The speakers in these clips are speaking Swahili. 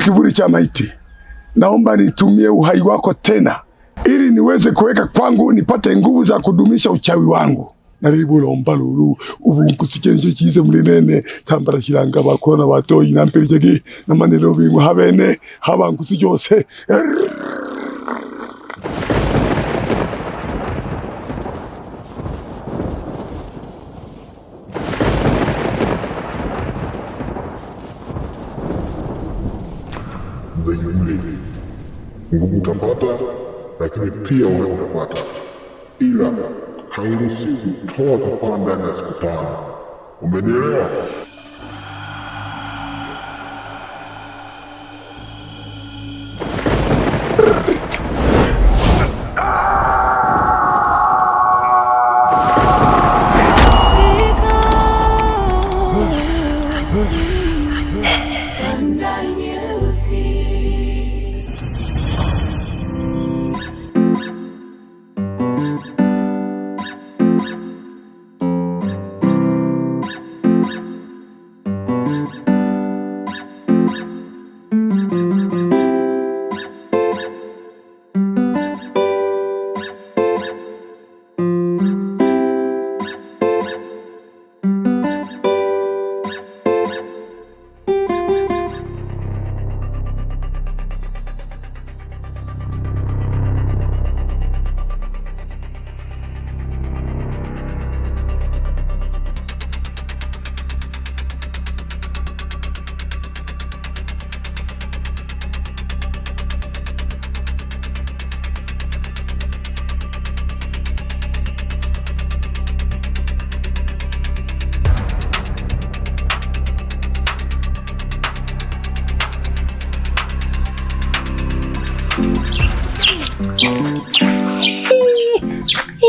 kivuli cha maiti, naomba nitumie uhai wako tena ili niweze kuweka kwangu nipate nguvu za kudumisha uchawi wangu. Naribulomba lulu ubunkusikenje kize mulinene tambara kiranga bakona batoyi nampirije namanelo bingu habene habankusi cyose. Nguvu utapata, lakini pia wewe utapata, ila hairuhusiwi kutoa kafara ndani ya siku 5. Umenielewa?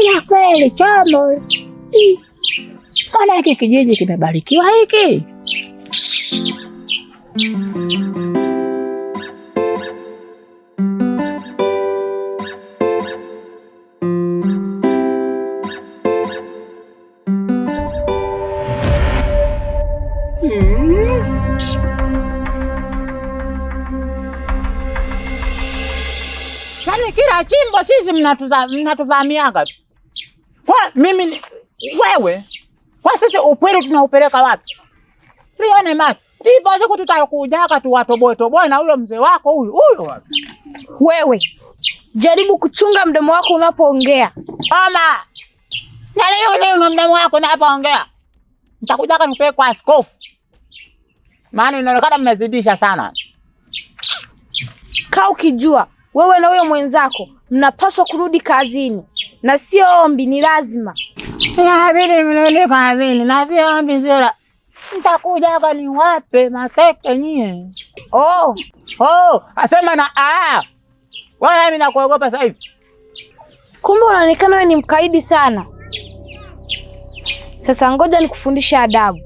Ila kweli chombo, mbona hiki kijiji kimebarikiwa hiki? Yaani kila chimbo sisi mnatuvamiaga tu. Kwa mimi wewe, kwa sisi upwili tunaupeleka wapi? Lione macho. Ndipo siku tutakujaga tu watoboe na huyo mzee wako huyo wapi? Wewe, jaribu kuchunga mdomo wako unapoongea. Mama. Na leo mdomo wako unapoongea. Nitakujaga nipeleke kwa askofu. Maana inaonekana mmezidisha sana. Kaa ukijua wewe na huyo mwenzako mnapaswa kurudi kazini na sio ombi, ni lazima. Inabidi mrudi kazini na sio ombi zile. Nitakujaga niwape mateke nyie. Asema na wewe mimi nakuogopa sasa hivi. Kumbe unaonekana wewe ni mkaidi sana. Sasa ngoja nikufundishe adabu.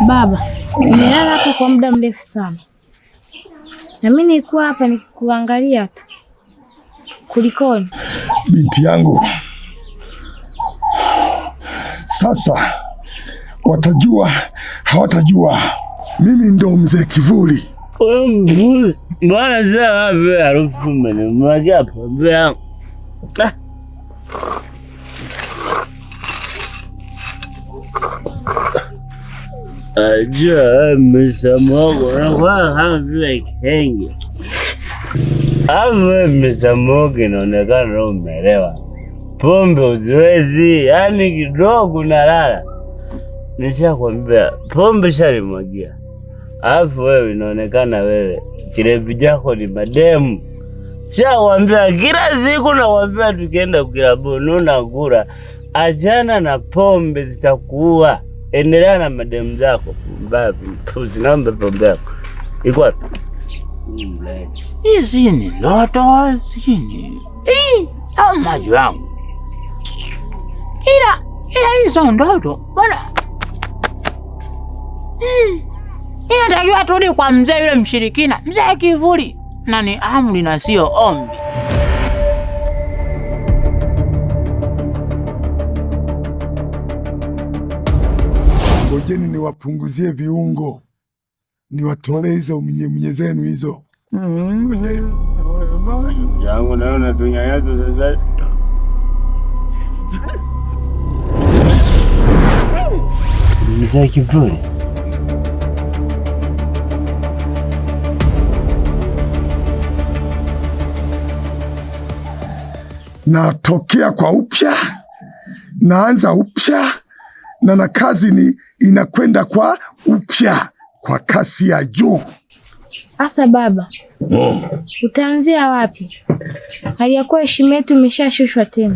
Baba, nimelala hapa kwa muda mrefu sana. Na mimi nilikuwa hapa nikikuangalia tu. Kulikoni? Binti yangu, sasa watajua hawatajua, mimi ndo mzee Kivuli. Bwana sasa vile harufu mmenimwagia hapo mbele. Ajua msamo wako unakuwa kama vile kenge. Hapo msamo wako inaonekana umelewa. Pombe uziwezi, yani kidogo unalala. Nishakwambia pombe shalimwagia. Alafu wewe inaonekana wewe kilevi chako ni mademu. Shakwambia kila siku nakwambia tukienda kilabuni unakula. Achana na pombe zitakuua. Endelea na mademu zako. Mbavu, naomba pombe yako. Iko wapi? Hizi ni ndoto, sini. Maji wangu. Ila hizo ndoto, bwana. Inatakiwa turudi kwa mzee yule mshirikina. Mzee kivuli. Na ni amri na sio ombi. Ngojeni niwapunguzie viungo, niwatolee hizo mnye zenu hizo. Jangu naona tunyanyasa sasa. Mzee kivuli. Natokea kwa upya, naanza upya, na kazi ni inakwenda kwa upya, kwa kasi ya juu. Asa baba, utaanzia wapi? Haliyakuwa heshima yetu imeshashushwa tena.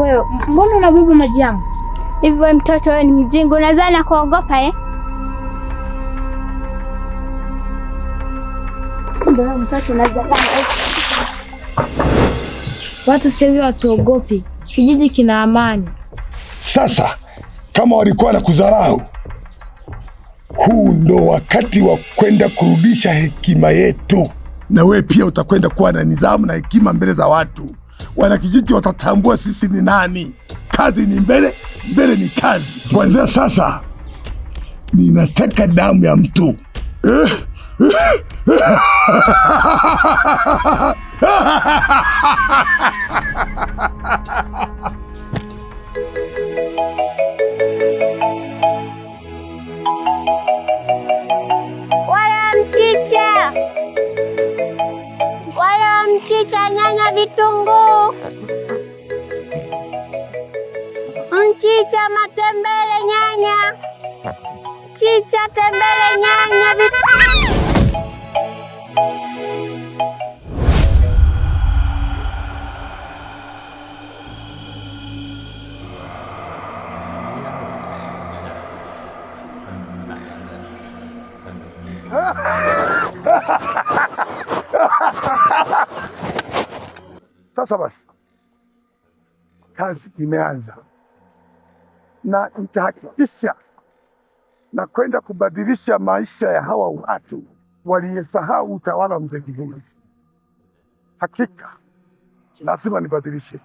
Wewe, mbona unabeba maji yangu? Hivyo mtoto wewe ni mjinga, unadhani kuogopa eh? Ndio mtoto unadhani. Watu sasa hivi watuogopi. Kijiji kina amani. Sasa kama walikuwa na kudharau, huu ndo wakati wa kwenda kurudisha hekima yetu, na wewe pia utakwenda kuwa na nidhamu na hekima mbele za watu. Wanakijiji watatambua sisi ni nani. Kazi ni mbele, mbele ni kazi. Kuanzia sasa ninataka damu ya mtu. Wala mchicha, nyanya, vitunguu, mchicha, matembele, nyanya, chicha, tembele, nyanya, Sasa basi, kazi imeanza na nitahakikisha na kwenda kubadilisha maisha ya hawa watu waliyesahau utawala wa mzee Kivuli. Hakika lazima nibadilishe.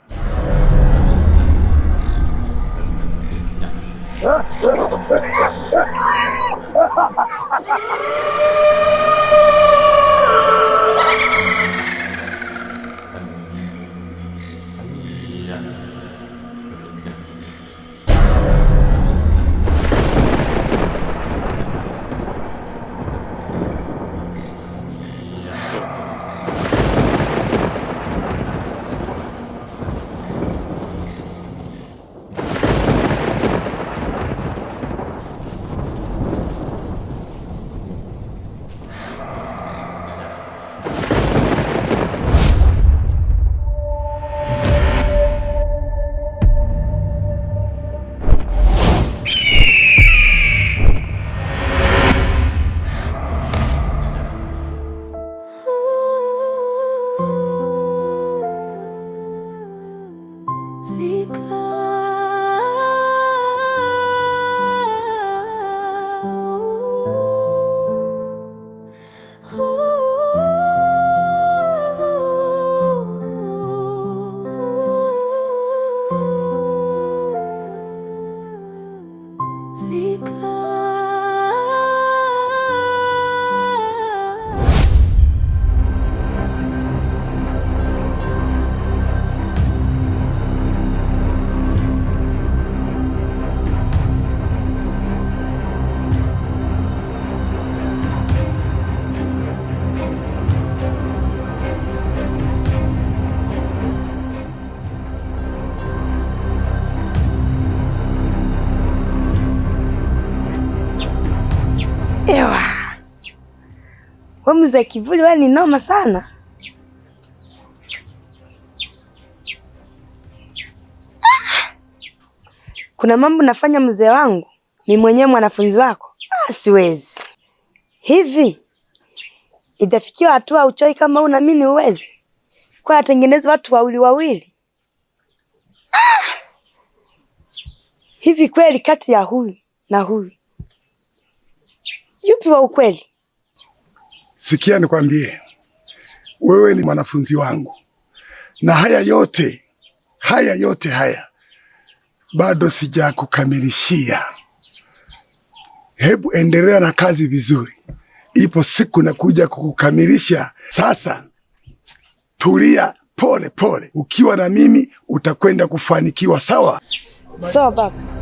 Wewe mzee Kivuli, wewe ni noma sana. Kuna mambo nafanya mzee wangu, ni mwenyewe mwanafunzi wako. Siwezi. Hivi itafikia hatua uchoi kama una mimi uwezi? Kwa atengeneza watu wawili. Hivi kweli kati ya huyu na huyu yupi wa ukweli? Sikia nikwambie, wewe ni mwanafunzi wangu, na haya yote bado sijakukamilishia. Hebu endelea na kazi vizuri, ipo siku nakuja kukukamilisha. Sasa tulia pole pole, ukiwa na mimi utakwenda kufanikiwa. Sawa? Sawa baba.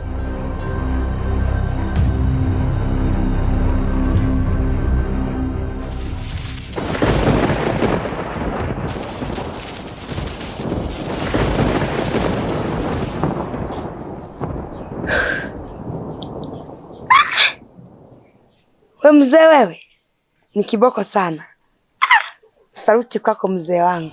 We mzee, wewe ni kiboko sana. Saluti kwako mzee wangu.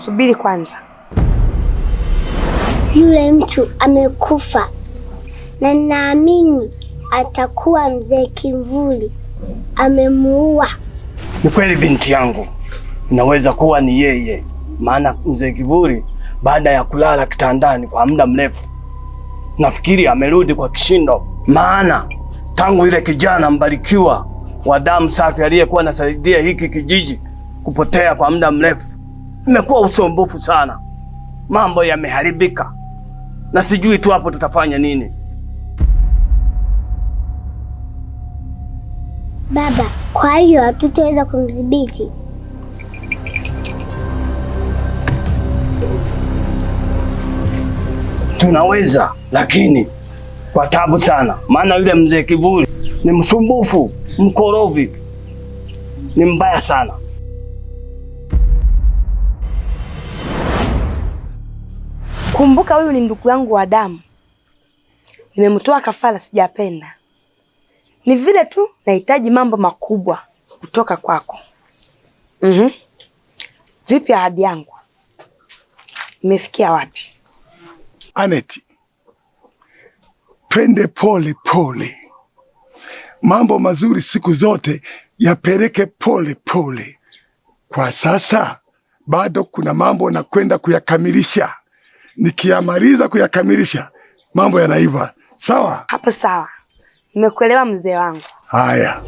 Subiri kwanza. Yule mtu amekufa na naamini atakuwa mzee Kivuli amemuua. Ni kweli binti yangu, inaweza kuwa ni yeye, maana mzee Kivuli baada ya kulala kitandani kwa muda mrefu, nafikiri amerudi kwa kishindo, maana tangu ile kijana Mbarikiwa wa damu safi aliyekuwa anasaidia hiki kijiji kupotea kwa muda mrefu, imekuwa usumbufu sana. Mambo yameharibika na sijui tu hapo tutafanya nini. Baba, kwa hiyo hatutaweza kumdhibiti? Tunaweza, lakini kwa tabu sana, maana yule mzee Kivuli ni msumbufu, mkorovi, ni mbaya sana. Kumbuka huyu ni ndugu yangu wa damu. Nimemtoa kafara, sijapenda. Ni vile tu nahitaji mambo makubwa kutoka kwako. Vipi ahadi yangu? Imefikia wapi? Aneti, twende pole pole. Mambo mazuri siku zote yapeleke pole pole. Kwa sasa bado kuna mambo na kwenda kuyakamilisha. Nikiyamaliza kuyakamilisha, mambo yanaiva. Sawa? Hapo sawa. Nimekuelewa mzee wangu. Haya.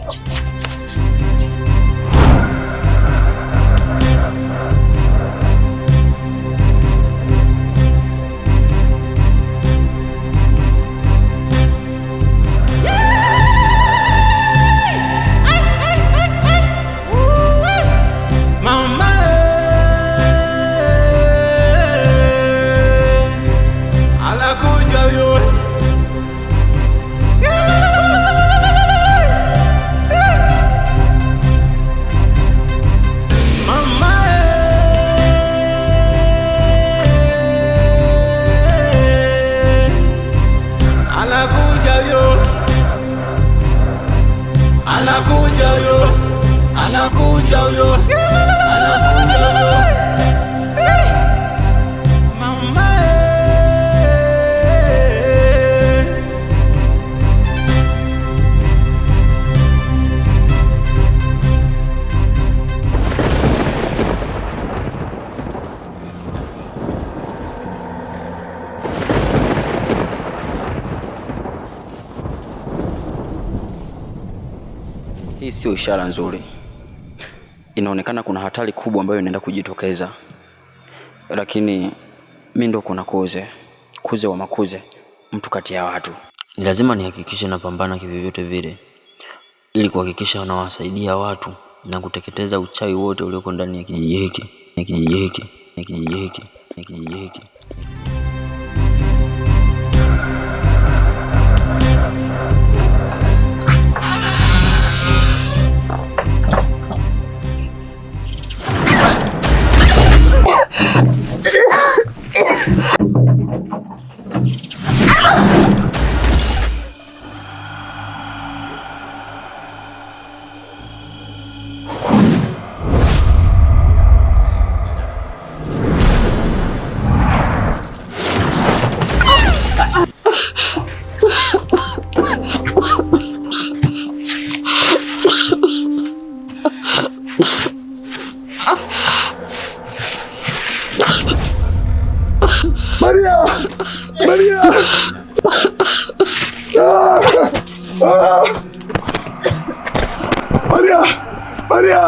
Hii sio ishara nzuri. Inaonekana kuna hatari kubwa ambayo inaenda kujitokeza. Lakini mimi ndo kuna kuze wa makuze, mtu kati ya watu. Ni lazima nihakikishe napambana kivyovyote vile ili kuhakikisha wanawasaidia watu na kuteketeza uchawi wote ulioko ndani ya kijiji hiki. Maria! Maria! Maria! Maria!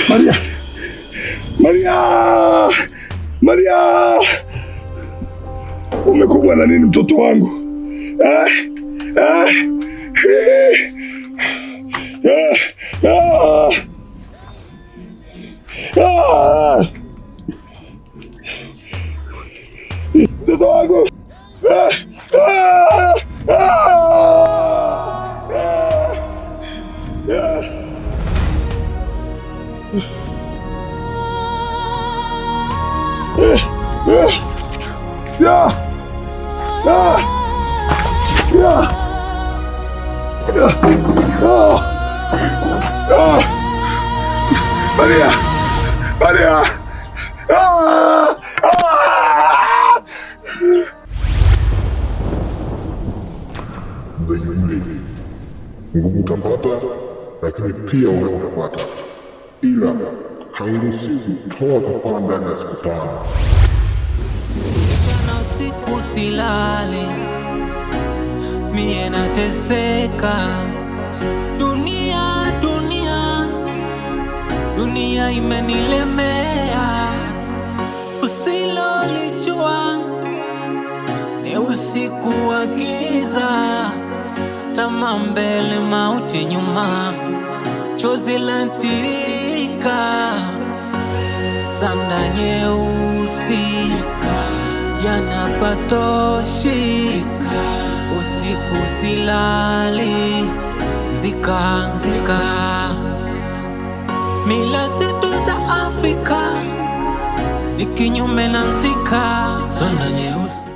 Maria! Maria! Maria! Umekumbwa na nini mtoto wangu? Mtoto wangu! Maria! Maria! Mzee yule nguvu utapata, lakini pia wewe utapata, ila hairuhusiwi kutoa kafara ndani ya siku 5. Jana usiku silale, mie nateseka. Dunia imenilemea, usilolijua ni usiku wa giza. Tamaa mbele, mauti nyuma, chozi lantiririka. Sanda nyeusi yanapatoshi, usiku silali, zika mila zetu za Afrika ni kinyume na nzika. Sanda nyeusi